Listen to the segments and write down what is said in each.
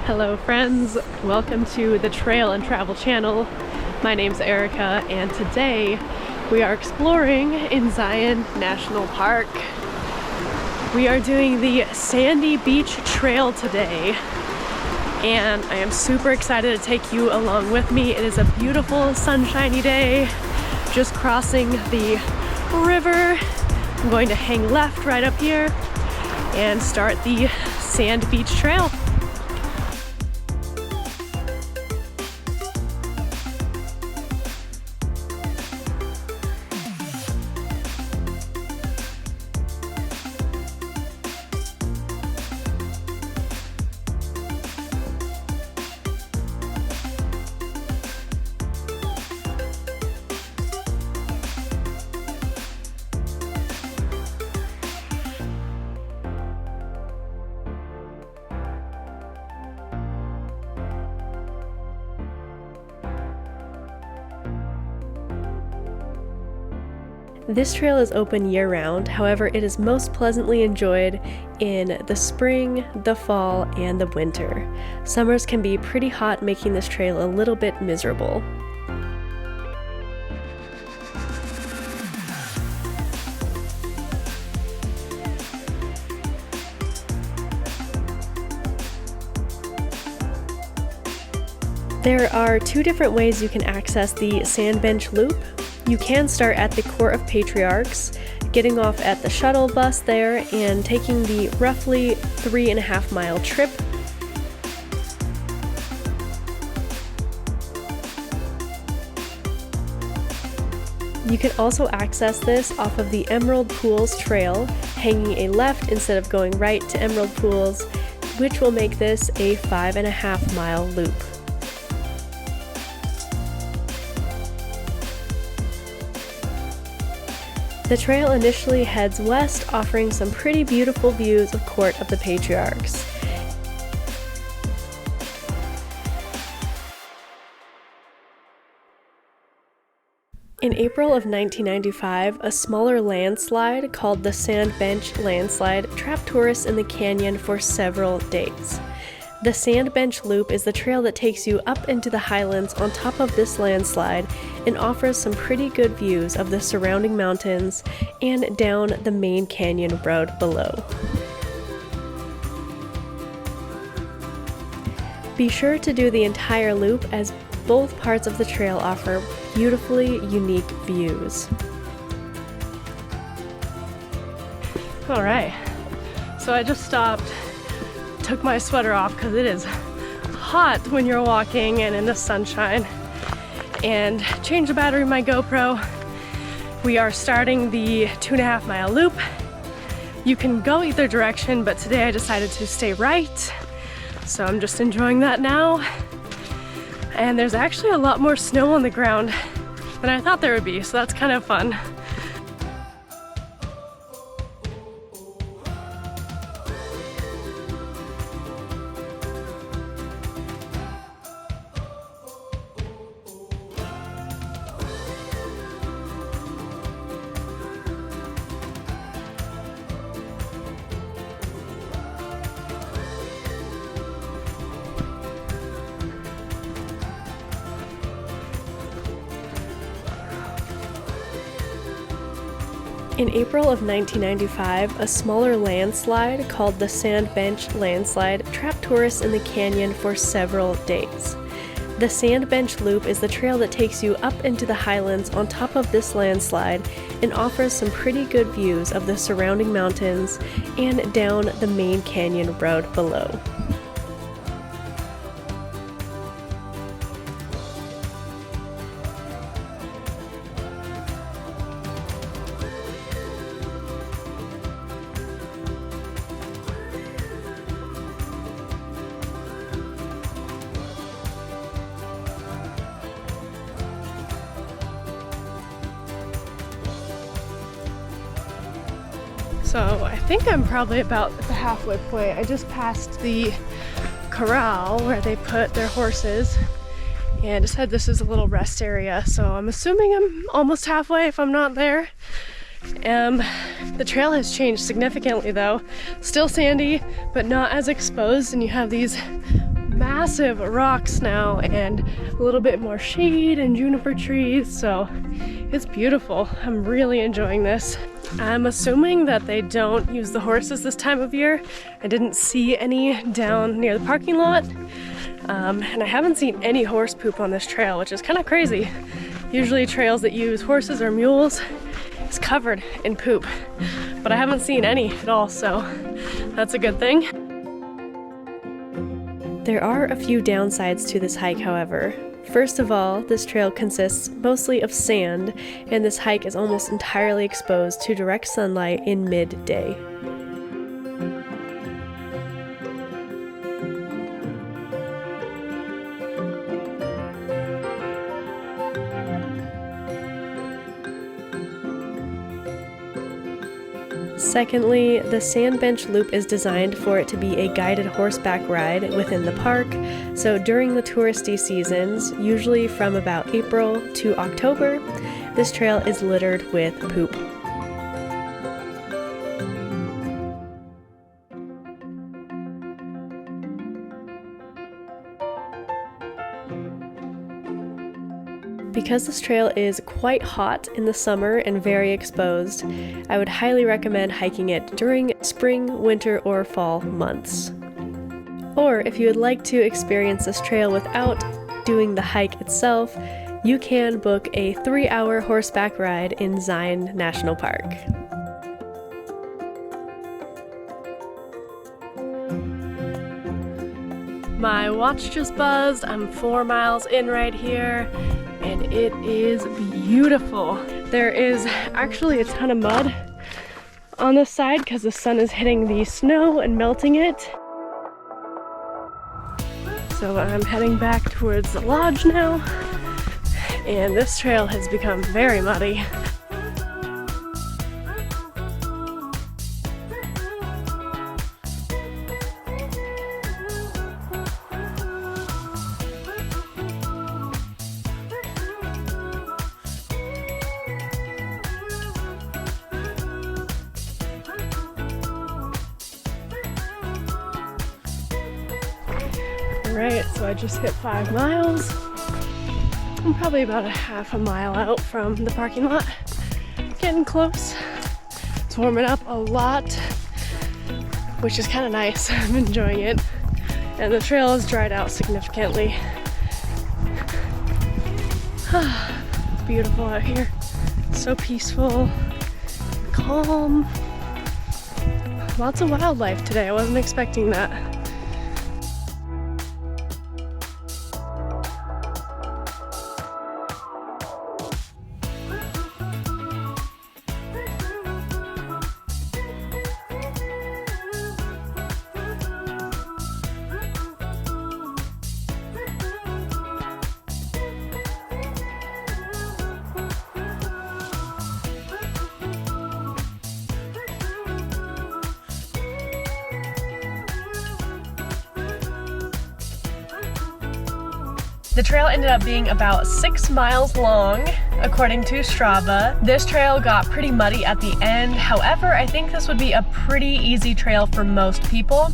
Hello friends, welcome to the Trail and Travel channel. My name's Erica and today we are exploring in Zion National Park. We are doing the Sandy Beach Trail today and I am super excited to take you along with me. It is a beautiful sunshiny day, just crossing the river. I'm going to hang left right up here and start the Sand Beach Trail. This trail is open year-round, however it is most pleasantly enjoyed in the spring, the fall, and the winter. Summers can be pretty hot, making this trail a little bit miserable. There are two different ways you can access the Sand Bench Loop. You can start at the Court of Patriarchs, getting off at the shuttle bus there and taking the roughly 3.5 mile trip. You can also access this off of the Emerald Pools Trail, hanging a left instead of going right to Emerald Pools, which will make this a 5.5 mile loop. The trail initially heads west, offering some pretty beautiful views of Court of the Patriarchs. In April of 1995, a smaller landslide called the Sand Bench Landslide trapped tourists in the canyon for several days. The Sand Bench Loop is the trail that takes you up into the highlands on top of this landslide and offers some pretty good views of the surrounding mountains and down the main canyon road below. Be sure to do the entire loop, as both parts of the trail offer beautifully unique views. Alright, so I just stopped, took my sweater off because it is hot when you're walking and in the sunshine, and changed the battery in my GoPro. We are starting the 2.5 mile loop. You can go either direction, but today I decided to stay right, so I'm just enjoying that now. And there's actually a lot more snow on the ground than I thought there would be, so that's kind of fun. In April of 1995, a smaller landslide called the Sand Bench Landslide trapped tourists in the canyon for several days. The Sand Bench Loop is the trail that takes you up into the highlands on top of this landslide and offers some pretty good views of the surrounding mountains and down the main canyon road below. So I think I'm probably about at the halfway point. I just passed the corral where they put their horses and it said this is a little rest area, so I'm assuming I'm almost halfway if I'm not there. The trail has changed significantly though. Still sandy, but not as exposed, and you have these massive rocks now and a little bit more shade and juniper trees, so it's beautiful. I'm really enjoying this. I'm assuming that they don't use the horses this time of year. I didn't see any down near the parking lot, and I haven't seen any horse poop on this trail, which is kind of crazy. Usually trails that use horses or mules is covered in poop, but I haven't seen any at all, so that's a good thing. There are a few downsides to this hike, however. First of all, this trail consists mostly of sand, and this hike is almost entirely exposed to direct sunlight in midday. Secondly, the sand bench loop is designed for it to be a guided horseback ride within the park, so during the touristy seasons, usually from about April to October, this trail is littered with poop. Because this trail is quite hot in the summer and very exposed, I would highly recommend hiking it during spring, winter, or fall months. Or if you would like to experience this trail without doing the hike itself, you can book a 3-hour horseback ride in Zion National Park. My watch just buzzed. I'm 4 miles in right here, and it is beautiful. There is actually a ton of mud on this side because the sun is hitting the snow and melting it. So I'm heading back towards the lodge now, and this trail has become very muddy. Alright, so I just hit 5 miles. I'm probably about a half a mile out from the parking lot. Getting close. It's warming up a lot, which is kind of nice. I'm enjoying it. And the trail has dried out significantly. It's beautiful out here. So peaceful, calm. Lots of wildlife today. I wasn't expecting that. The trail ended up being about 6 miles long, according to Strava. This trail got pretty muddy at the end. However, I think this would be a pretty easy trail for most people.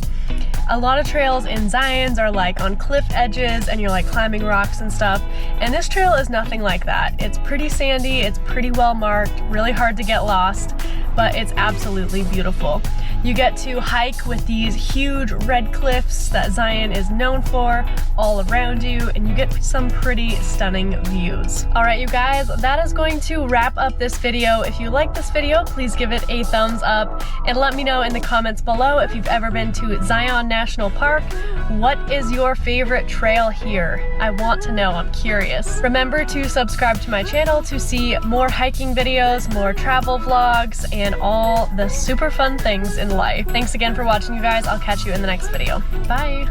A lot of trails in Zion's are like on cliff edges and you're like climbing rocks and stuff. And this trail is nothing like that. It's pretty sandy, it's pretty well marked, really hard to get lost, but it's absolutely beautiful. You get to hike with these huge red cliffs that Zion is known for all around you, and you get some pretty stunning views. All right, you guys, that is going to wrap up this video. If you like this video, please give it a thumbs up and let me know in the comments below if you've ever been to Zion National Park. What is your favorite trail here? I want to know, I'm curious. Remember to subscribe to my channel to see more hiking videos, more travel vlogs, and all the super fun things in life. Thanks again for watching, you guys. I'll catch you in the next video. Bye.